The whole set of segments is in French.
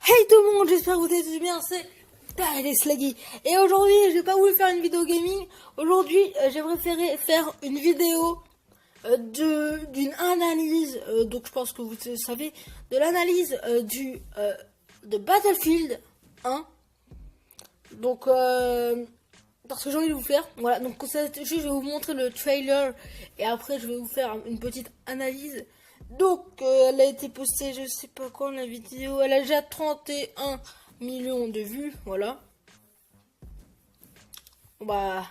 Hey tout le monde, j'espère que vous allez tous bien, c'est Paredes Slaggy. Et aujourd'hui, j'ai pas voulu faire une vidéo gaming. Aujourd'hui, j'ai préféré faire une vidéo d'une analyse, donc je pense que vous le savez, de l'analyse de Battlefield 1. Donc, parce que j'ai envie de vous faire, voilà, donc je vais vous montrer le trailer et après je vais vous faire une petite analyse. Donc, elle a été postée, je sais pas quand la vidéo, elle a déjà 31 millions de vues, voilà. Bah,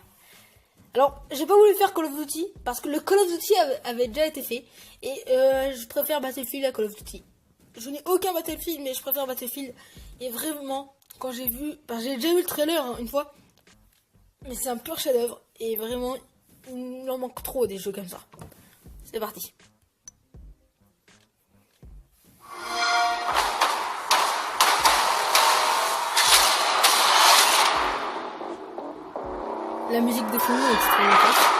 alors, j'ai pas voulu faire Call of Duty, parce que le Call of Duty avait déjà été fait, et je préfère Battlefield à Call of Duty. Je n'ai aucun Battlefield, mais je préfère Battlefield, et vraiment, quand j'ai vu, j'ai déjà vu le trailer hein, une fois, mais c'est un pur chef-d'œuvre, et vraiment, il en manque trop des jeux comme ça. C'est parti. La musique de film est extrêmement forte.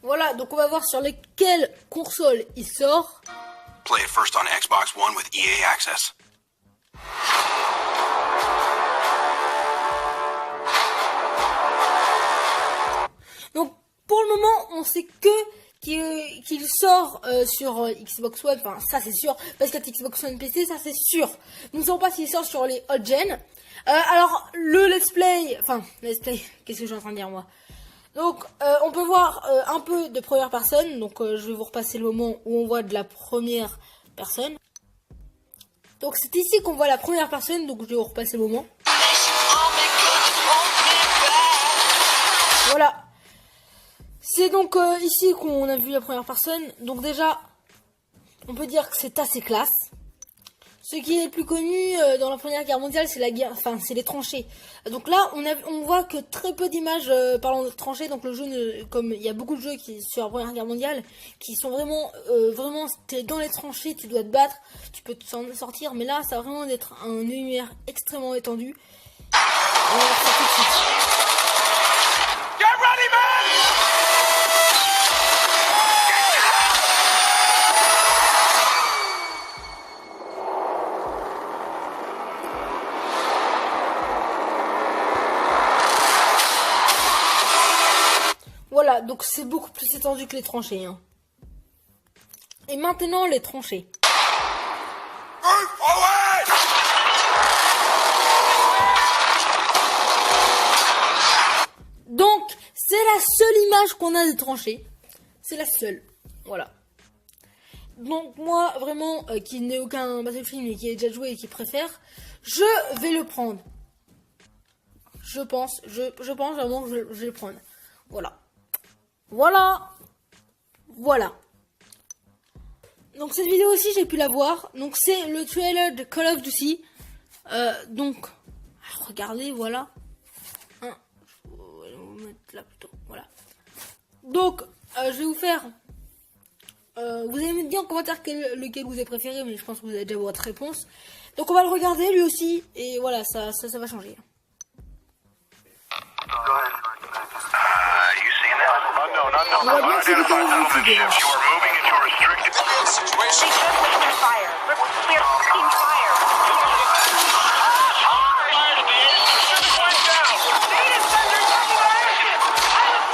Voilà, donc on va voir sur lesquelles consoles il sort. Play it first on Xbox One with EA Access. Donc pour le moment, on sait que qu'il sort sur Xbox One, enfin ça c'est sûr, parce qu'à Xbox One PC, ça c'est sûr. Nous ne savons pas s'il sort sur les hot gen. Alors le let's play, qu'est-ce que je suis en train de dire moi? Donc on peut voir un peu de première personne, donc je vais vous repasser le moment où on voit de la première personne. Donc c'est ici qu'on voit la première personne, donc je vais vous repasser le moment. Voilà. C'est donc ici qu'on a vu la première personne. Donc déjà, on peut dire que c'est assez classe. Ce qui est le plus connu dans la Première Guerre mondiale, c'est la guerre, c'est les tranchées. Donc là, on voit que très peu d'images parlant de tranchées. Donc le jeu, comme il y a beaucoup de jeux qui sur la Première Guerre mondiale, qui sont vraiment, t'es dans les tranchées, tu dois te battre, tu peux t'en sortir. Mais là, ça va vraiment être un univers extrêmement étendu. On va voir ça tout de suite. Get ready, man! Voilà, donc c'est beaucoup plus étendu que les tranchées. Hein. Et maintenant, les tranchées. Donc, c'est la seule image qu'on a des tranchées. C'est la seule. Voilà. Donc, moi, vraiment, qui n'ai aucun Battlefield, mais qui est déjà joué et qui préfère, je vais le prendre. Je pense vraiment que je vais le prendre. Voilà. Voilà. Donc cette vidéo aussi j'ai pu la voir. Donc c'est le trailer de Call of Duty. Donc regardez, voilà. Hein, je vais vous mettre là plutôt. Voilà. Donc je vais vous faire. Vous allez me dire en commentaire lequel vous avez préféré, mais je pense que vous avez déjà votre réponse. Donc on va le regarder lui aussi et voilà, ça va changer. Unknown. Unidentified movement ships. You are moving into a restricted situation. Taking fire. We're taking fire.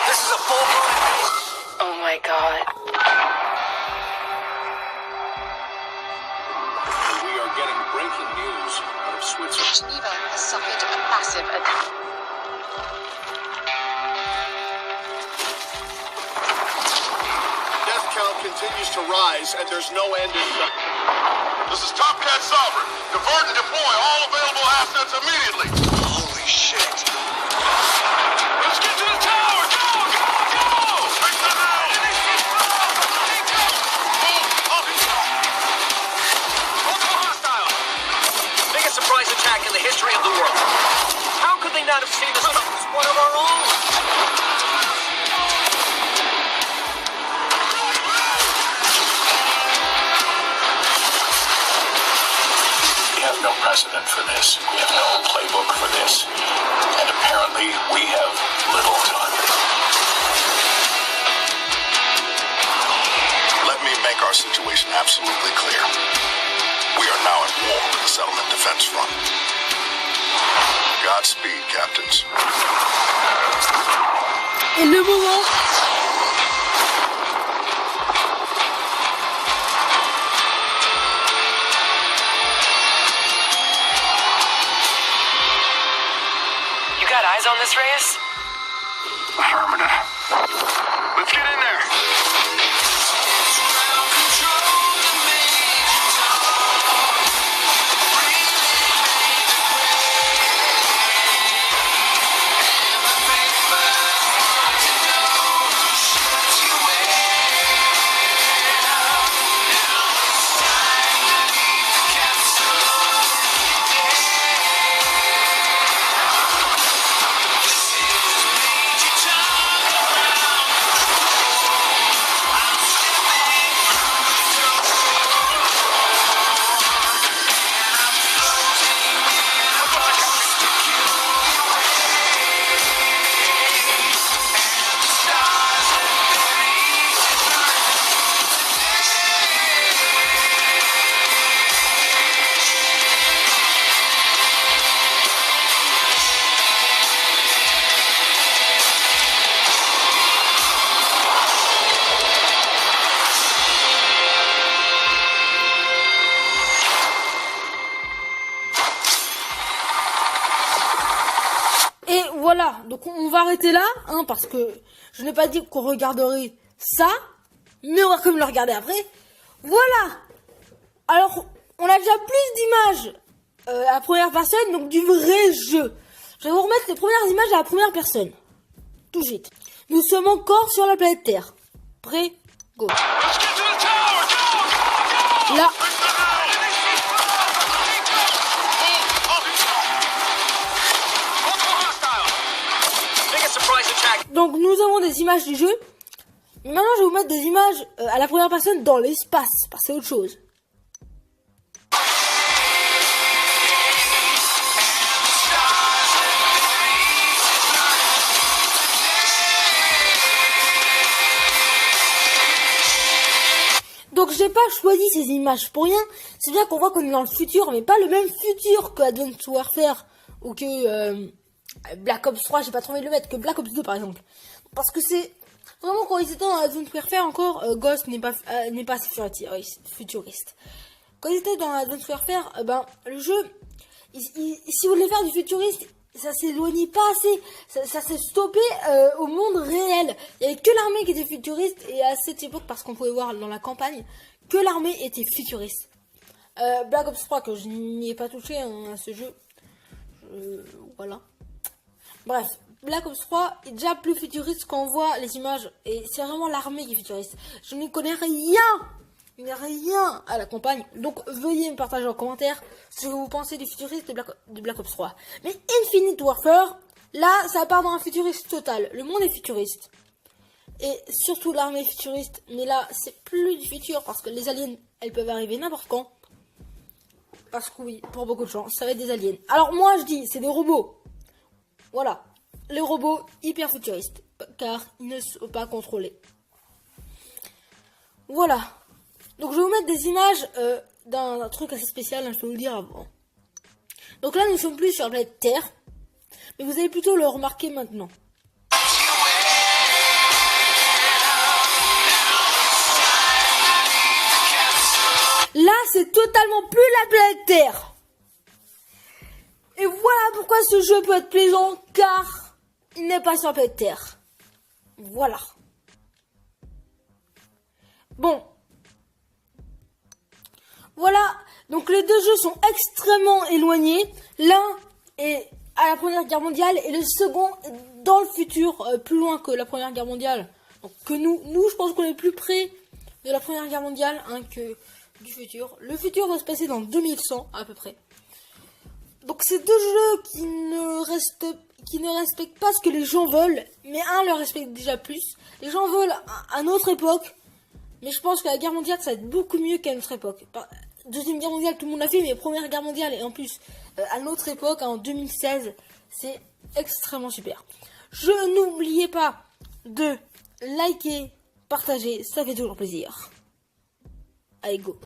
This is a full-blown. Oh my god. We are getting breaking news out of Switzerland. Geneva has suffered a massive attack. continues to rise, and there's no end in sight. This is Top Cat Sovereign. Divert and deploy all available assets immediately. Holy shit. Let's get to the tower! Go! Go! Go! Take the now! Multiple hostiles. Biggest surprise attack in the history of the world. How could they not have seen us? It's one of our own. We have no precedent for this. We have no playbook for this. And apparently, we have little time. Let me make our situation absolutely clear. We are now at war with the Settlement Defense Front. Godspeed, Captains. Et le moment. You got eyes on this, Reyes? Affirmative. Let's get in there. Et voilà, donc on va arrêter là, hein, parce que je n'ai pas dit qu'on regarderait ça, mais on va quand même le regarder après. Voilà. Alors, on a déjà plus d'images à la première personne, donc du vrai jeu. Je vais vous remettre les premières images à la première personne. Tout de suite. Nous sommes encore sur la planète Terre. Prêt? Go. Let's get to the tower! Go! Go! Go! Là. Multiple hostiles. Biggest surprise attack. Donc nous avons des images du jeu. Mais maintenant, je vais vous mettre des images à la première personne dans l'espace, parce que c'est autre chose. Donc j'ai pas choisi ces images pour rien. C'est bien qu'on voit qu'on est dans le futur, mais pas le même futur que Advanced Warfare ou que Black Ops 3, j'ai pas trop envie de le mettre, que Black Ops 2 par exemple. Parce que c'est vraiment quand ils étaient dans Advanced Warfare encore, Ghost n'est pas assez futuriste. Quand ils étaient dans Advanced Warfare, le jeu, si vous voulez faire du futuriste, ça s'éloignait pas assez, ça s'est stoppé au monde réel. Il y avait que l'armée qui était futuriste, et à cette époque, parce qu'on pouvait voir dans la campagne, que l'armée était futuriste. Black Ops 3, que je n'y ai pas touché hein, à ce jeu, voilà. Bref, Black Ops 3 est déjà plus futuriste quand on voit les images, et c'est vraiment l'armée qui est futuriste. Je n'y connais rien à la campagne, donc veuillez me partager en commentaire ce que vous pensez du futuriste de Black Ops 3. Mais Infinite Warfare, là, ça part dans un futuriste total. Le monde est futuriste. Et surtout l'armée est futuriste, mais là, c'est plus du futur, parce que les aliens, elles peuvent arriver n'importe quand. Parce que oui, pour beaucoup de gens, ça va être des aliens. Alors moi, je dis, c'est des robots. Voilà, les robots hyper futuristes, car ils ne sont pas contrôlés. Voilà. Donc je vais vous mettre des images d'un truc assez spécial, hein, je peux vous le dire avant. Donc là, nous ne sommes plus sur la planète Terre, mais vous allez plutôt le remarquer maintenant. Là, c'est totalement plus la planète Terre. Et voilà pourquoi ce jeu peut être plaisant, car il n'est pas sur la planète Terre. Voilà. Bon. Voilà, donc les deux jeux sont extrêmement éloignés. L'un est à la Première Guerre mondiale et le second est dans le futur, plus loin que la Première Guerre mondiale. Donc que nous je pense qu'on est plus près de la Première Guerre mondiale que du futur. Le futur va se passer dans 2100 à peu près. Donc c'est deux jeux qui ne respectent pas ce que les gens veulent, mais un le respecte déjà plus. Les gens veulent à notre époque, mais je pense que la guerre mondiale ça va être beaucoup mieux qu'à notre époque. Deuxième guerre mondiale tout le monde l'a fait, mais première guerre mondiale et en plus à notre époque en 2016, c'est extrêmement super. N'oubliez pas de liker, partager, ça fait toujours plaisir. Allez go.